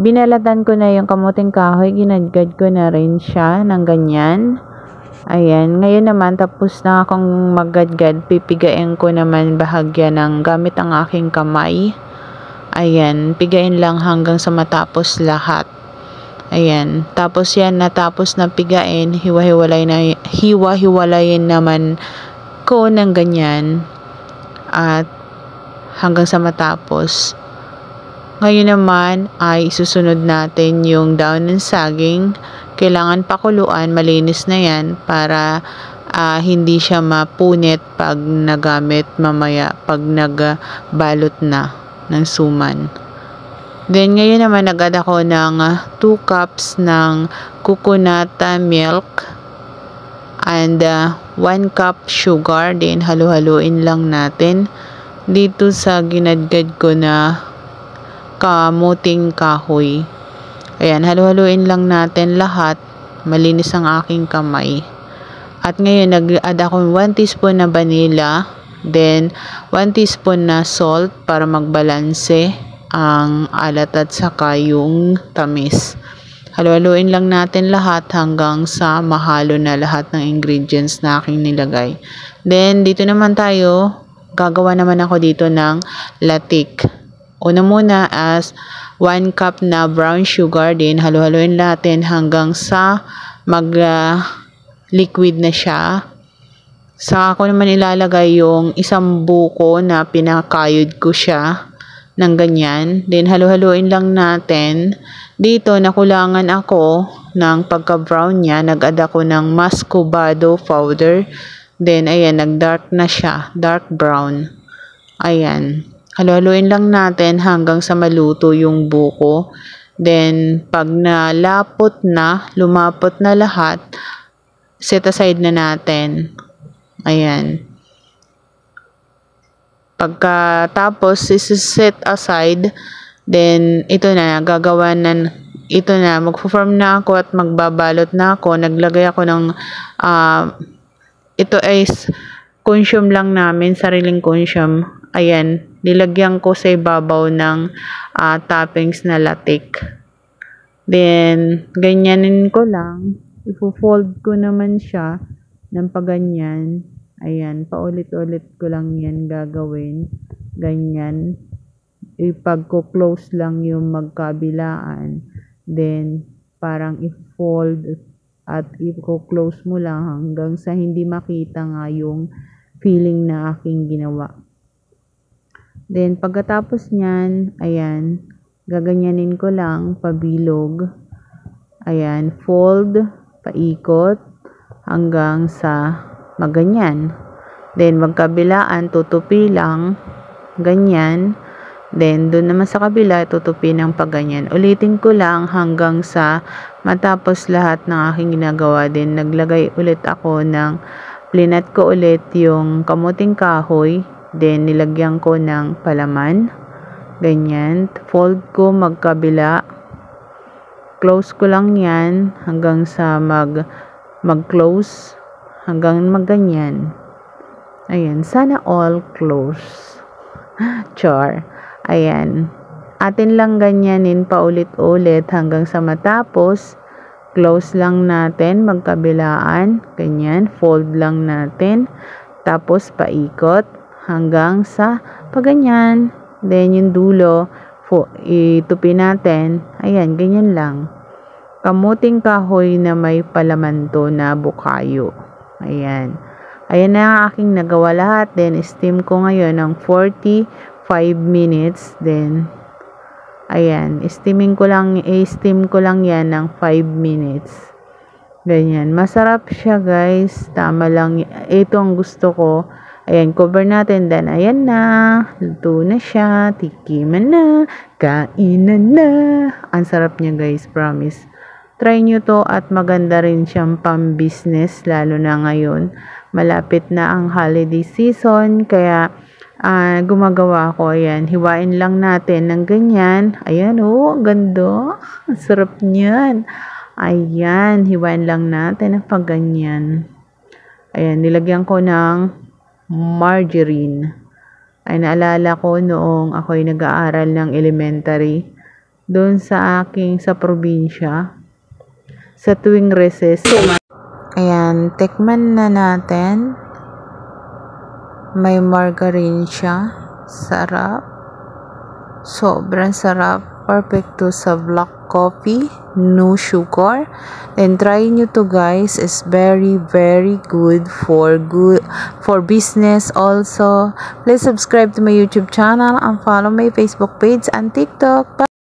binalatan ko na yung kamuting kahoy, ginadgad ko na rin siya ng ganyan. Ayan, ngayon naman tapos na akong maggadgad, pipigain ko naman bahagya ng gamit ang aking kamay. Ayan, pigain lang hanggang sa matapos lahat. Ayan, tapos yan, natapos na pigain, hiwa-hiwalayin naman ko ng ganyan at hanggang sa matapos. Ngayon naman ay susunod natin yung daon ng saging. Kailangan pakuluan, malinis na yan para hindi siya mapunit pag nagamit mamaya pag nagbalot na ng suman. Then ngayon naman nag-add ako ng 2 cups ng coconut milk and 1 cup sugar. Then halu-haluin lang natin dito sa ginadgad ko na kamuting kahoy. Ayan, halu-haluin lang natin lahat. Malinis ang aking kamay. At ngayon, nag-add ako 1 teaspoon na vanilla. Then, 1 teaspoon na salt para magbalanse ang alat at saka yung tamis. Halu-haluin lang natin lahat hanggang sa mahalo na lahat ng ingredients na aking nilagay. Then, dito naman tayo, gagawa naman ako dito ng latik. Una muna as 1 cup na brown sugar, din halu-haluin natin hanggang sa liquid na siya. Saka ko naman ilalagay yung isang buko na pinakayod ko siya ng ganyan. Then halu-haluin lang natin. Dito nakulangan ako ng pagka-brown niya, nag-add ako ng muscovado powder. Then ayan, nag-dark na siya, dark brown. Ayan. Halu-haluin lang natin hanggang sa maluto yung buko. Then, pag lumapot na lahat, set aside na natin. Ayan. Pagkatapos, set aside, then, ito na, magpo-form na ako at magbabalot na ako. Naglagay ako ng, ito ay consume lang namin, sariling consume. Ayan, nilagyan ko sa ibabaw ng toppings na latik. Then, ganyanin ko lang. Ipo-fold ko naman siya ng paganyan. Ayan, paulit-ulit ko lang yan gagawin. Ganyan. Ipagko-close lang yung magkabilaan. Then, parang i-fold at i-close mo lang hanggang sa hindi makita nga yung filling na aking ginawa. Then, pagkatapos niyan, ayan, gaganyanin ko lang, pabilog. Ayan, fold, paikot, hanggang sa maganyan. Then, magkabilaan, tutupi lang, ganyan. Then, doon naman sa kabila, tutupi ng paganyan. Ulitin ko lang hanggang sa matapos lahat ng aking ginagawa. Then, naglagay ulit ako plinat ko ulit yung kamuting kahoy. Then, nilagyan ko ng palaman. Ganyan. Fold ko magkabila. Close ko lang yan hanggang sa mag-close. Hanggang magganyan. Ayan. Sana all close. Char. Ayan. Atin lang ganyanin paulit-ulit hanggang sa matapos. Close lang natin magkabilaan. Ganyan. Fold lang natin. Tapos, paikot. Hanggang sa paganyan. Then, yung dulo, itupi natin. Ayan, ganyan lang. Kamuting kahoy na may palamanto na bukayo. Ayan. Ayan na ang aking nagawa lahat. Then, steam ko ngayon ng 45 minutes. Then, ayan. Steam ko lang yan ng 5 minutes. Ganyan. Masarap siya, guys. Tama lang. Ito ang gusto ko. Ayan, cover natin. Then, ayan na. Luto na siya. Tikiman na. Kainan na. Ang sarap niya, guys. Promise. Try nyo to at maganda rin siyang pang-business. Lalo na ngayon. Malapit na ang holiday season. Kaya, gumagawa ko. Ayan, hiwain lang natin ng ganyan. Ayan, oh. Ganda. Ang sarap niyan. Ayan, hiwain lang natin ng pag ganyan. Ayan, nilagyan ko ng margarine. Ay naalala ko noong ako'y nag-aaral ng elementary. doon sa probinsya sa tuwing recess. Ayan, tikman na natin. May margarine siya. Sarap. Sobrang sarap. Perfect to sa black coffee. No sugar. And try nyo to guys. It's very good for business also. Please subscribe to my YouTube channel and follow my Facebook page and TikTok. Bye.